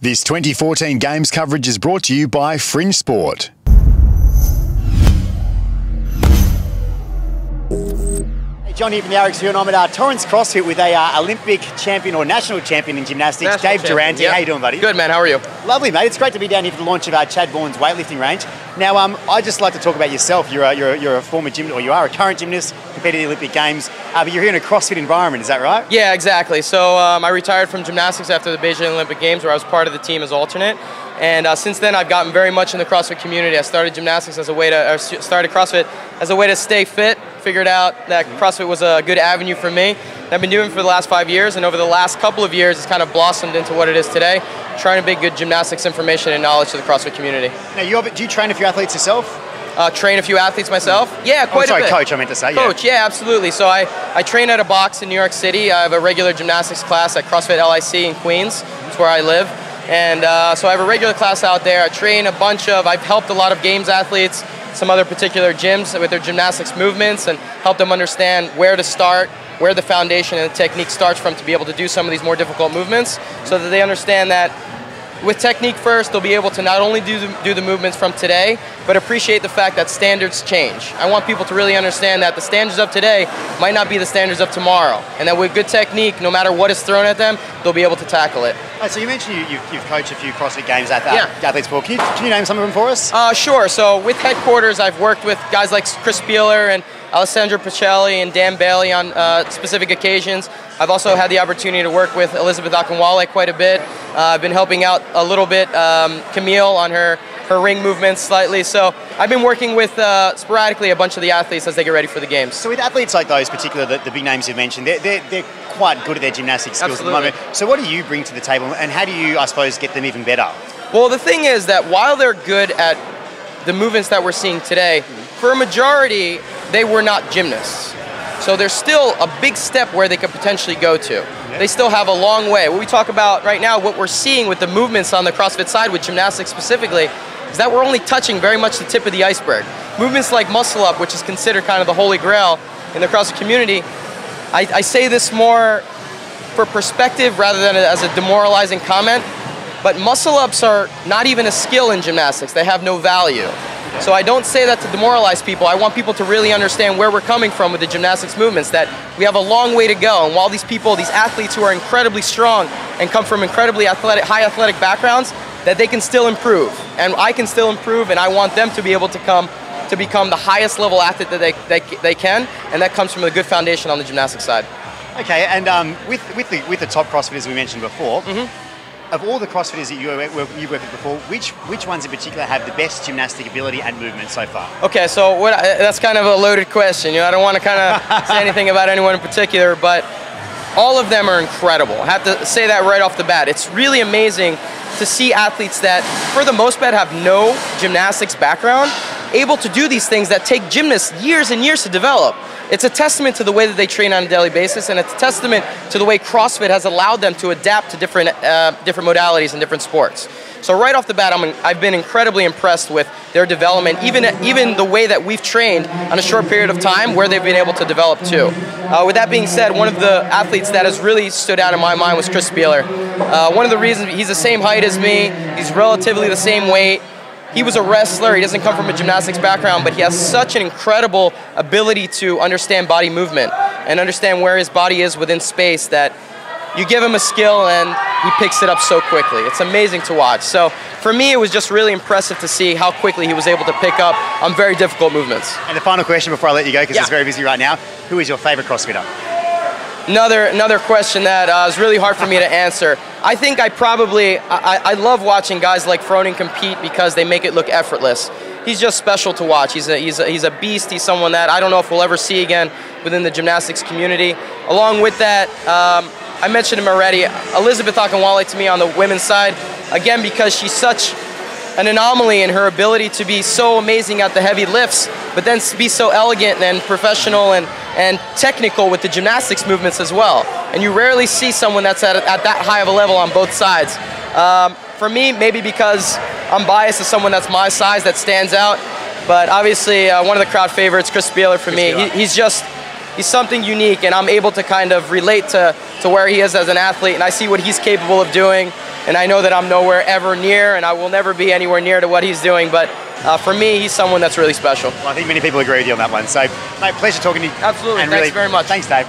This 2014 Games coverage is brought to you by Fringe Sport. Hey, John here from the RX here, and I'm at Torrance CrossFit with a Olympic champion or national champion in gymnastics, Dave Durante. Yep. How you doing, buddy? Good, man. How are you? Lovely, mate. It's great to be down here for the launch of Chad Vaughn's weightlifting range. Now, I'd just like to talk about yourself. You're a former gymnast, or you are a current gymnast, competed in the Olympic Games, but you're here in a CrossFit environment. Is that right? Yeah, exactly. So I retired from gymnastics after the Beijing Olympic Games, where I was part of the team as alternate. And since then, I've gotten very much in the CrossFit community. I started gymnastics as a way to, started CrossFit as a way to stay fit. Figured out that CrossFit was a good avenue for me. And I've been doing it for the last 5 years, and over the last couple of years, it's kind of blossomed into what it is today. Trying to bring good gymnastics information and knowledge to the CrossFit community. Now, do you train a few athletes yourself? Train a few athletes myself? Yeah, quite a bit. Coach, I meant to say. Coach, yeah, absolutely. So I train at a box in New York City. I have a regular gymnastics class at CrossFit LIC in Queens. That's where I live. And so I have a regular class out there. I train I've helped a lot of games athletes, some other particular gyms with their gymnastics movements, and help them understand where to start, where the foundation and the technique starts from to be able to do some of these more difficult movements, so that they understand that with technique first, they'll be able to not only do the movements from today, but appreciate the fact that standards change. I want people to really understand that the standards of today might not be the standards of tomorrow, and that with good technique, no matter what is thrown at them, they'll be able to tackle it. So you mentioned you've coached a few CrossFit Games athletes before. Can you name some of them for us? Sure. So with headquarters, I've worked with guys like Chris Spieler and Alessandro Pacelli and Dan Bailey on specific occasions. I've also had the opportunity to work with Elizabeth Akinwale quite a bit. I've been helping out a little bit Camille on her ring movements slightly. So I've been working with sporadically a bunch of the athletes as they get ready for the games. So with athletes like those, particularly the big names you've mentioned, they're quite good at their gymnastics skills Absolutely. at the moment. So what do you bring to the table, and how do you, I suppose, get them even better? Well, the thing is that while they're good at the movements that we're seeing today, for a majority, they were not gymnasts. So there's still a big step where they could potentially go to. Yep. They still have a long way. What we talk about right now, what we're seeing with the movements on the CrossFit side, with gymnastics specifically, is that we're only touching very much the tip of the iceberg. Movements like muscle up, which is considered kind of the holy grail in the CrossFit community, I say this more for perspective rather than as a demoralizing comment, but muscle ups are not even a skill in gymnastics. They have no value. So I don't say that to demoralize people. I want people to really understand where we're coming from with the gymnastics movements, that we have a long way to go. And while these athletes who are incredibly strong and come from incredibly high athletic backgrounds, that they can still improve. And I can still improve, and I want them to be able to become the highest level athlete that they can, and that comes from a good foundation on the gymnastics side. Okay, and with the top CrossFitters we mentioned before, of all the CrossFitters that you've worked with before, which ones in particular have the best gymnastic ability and movement so far? Okay, so that's kind of a loaded question. I don't want to kind of say anything about anyone in particular, but all of them are incredible. I have to say that right off the bat. It's really amazing to see athletes that, for the most part, have no gymnastics background, able to do these things that take gymnasts years and years to develop. It's a testament to the way that they train on a daily basis, and it's a testament to the way CrossFit has allowed them to adapt to different modalities and different sports. So right off the bat, I've been incredibly impressed with their development, even the way that we've trained on a short period of time, where they've been able to develop too. With that being said, one of the athletes that has really stood out in my mind was Chris Spieler. One of the reasons, he's the same height as me, he's relatively the same weight. He was a wrestler, he doesn't come from a gymnastics background, but he has such an incredible ability to understand body movement and understand where his body is within space, that you give him a skill and he picks it up so quickly. It's amazing to watch. So for me, it was just really impressive to see how quickly he was able to pick up on very difficult movements. And the final question before I let you go, because it's very busy right now, who is your favorite CrossFitter? Another question that is really hard for me to answer. I think I love watching guys like Froning compete because they make it look effortless. He's just special to watch. He's a beast. He's someone that I don't know if we'll ever see again within the gymnastics community. Along with that, I mentioned him already, Elizabeth Akinwale to me on the women's side, again because she's such an anomaly in her ability to be so amazing at the heavy lifts, but then be so elegant and professional and technical with the gymnastics movements as well. And you rarely see someone that's at that high of a level on both sides. For me, maybe because I'm biased as someone that's my size that stands out, but obviously one of the crowd favorites, Chris Spieler for me. He's something unique, and I'm able to kind of relate to where he is as an athlete, and I see what he's capable of doing. and I know that I'm nowhere ever near, and I will never be anywhere near to what he's doing, but for me, he's someone that's really special. Well, I think many people agree with you on that one. So, mate, pleasure talking to you. Absolutely, and thanks really, very much. Thanks, Dave.